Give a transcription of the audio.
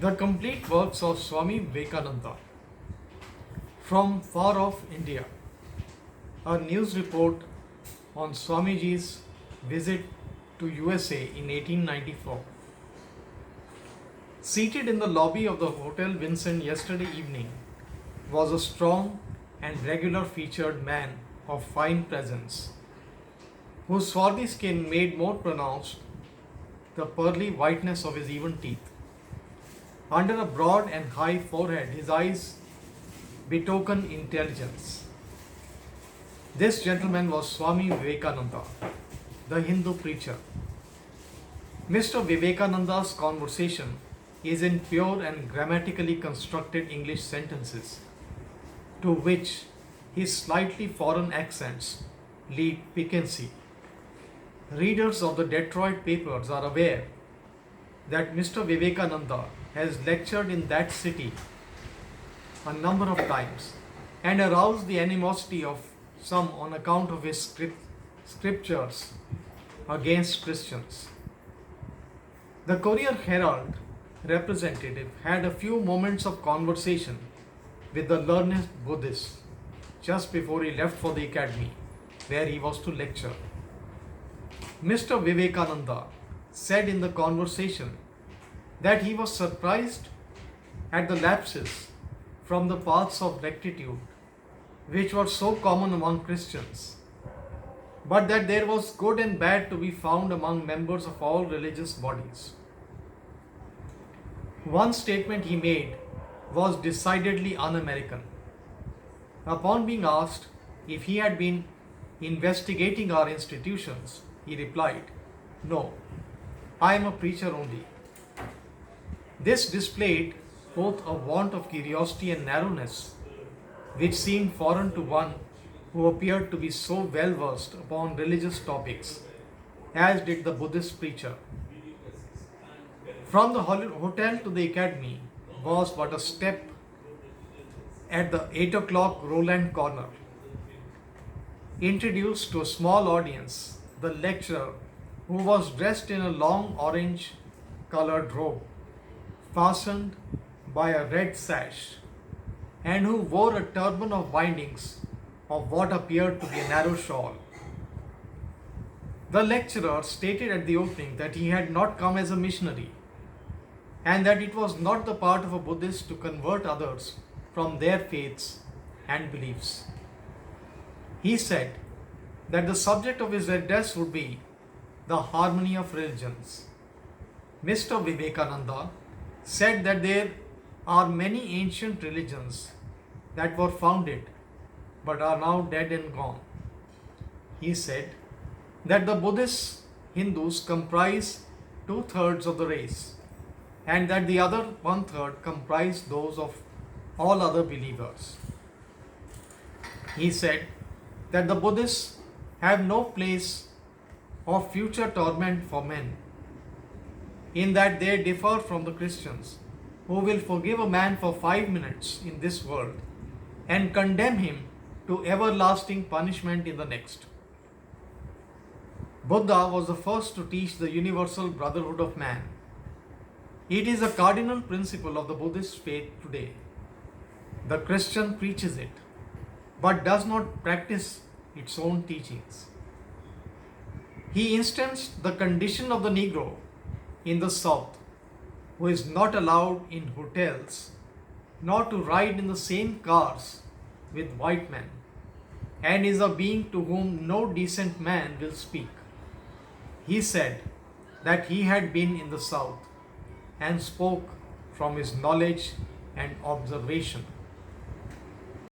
The complete works of Swami Vivekananda from far off India. A news report on Swamiji's visit to USA in 1894. Seated in the lobby of the Hotel Vincent yesterday evening was a strong and regular featured man of fine presence, whose swarthy skin made more pronounced the pearly whiteness of his even teeth. Under a broad and high forehead, his eyes betokened intelligence. This gentleman was Swami Vivekananda, the Hindu preacher. Mr. Vivekananda's conversation is in pure and grammatically constructed English sentences, to which his slightly foreign accents lead piquancy. Readers of the Detroit papers are aware that Mr. Vivekananda has lectured in that city a number of times and aroused the animosity of some on account of his scriptures against Christians. The Courier Herald representative had a few moments of conversation with the learned Buddhist just before he left for the academy where he was to lecture. Mr. Vivekananda said in the conversation that he was surprised at the lapses from the paths of rectitude which were so common among Christians, but that there was good and bad to be found among members of all religious bodies. One statement he made was decidedly un-American. Upon being asked if he had been investigating our institutions, he replied, "No, I am a preacher only." This displayed both a want of curiosity and narrowness, which seemed foreign to one who appeared to be so well versed upon religious topics, as did the Buddhist preacher. From the hotel to the academy was but a step at the 8 o'clock Roland corner. Introduced to a small audience, the lecturer, who was dressed in a long orange colored robe, fastened by a red sash, and who wore a turban of windings of what appeared to be a narrow shawl. The lecturer stated at the opening that he had not come as a missionary, and that it was not the part of a Buddhist to convert others from their faiths and beliefs. He said that the subject of his address would be the harmony of religions. Mr. Vivekananda said that there are many ancient religions that were founded but are now dead and gone. He said that the Buddhist Hindus comprise 2/3 of the race, and that the other 1/3 comprise those of all other believers. He said that the Buddhists have no place of future torment for men, in that they differ from the Christians, who will forgive a man for 5 minutes in this world and condemn him to everlasting punishment in the next. Buddha was the first to teach the universal brotherhood of man. It is a cardinal principle of the Buddhist faith today. The Christian preaches it, but does not practice its own teachings. He instanced the condition of the Negro in the South, who is not allowed in hotels, nor to ride in the same cars with white men, and is a being to whom no decent man will speak. He said that he had been in the South and spoke from his knowledge and observation.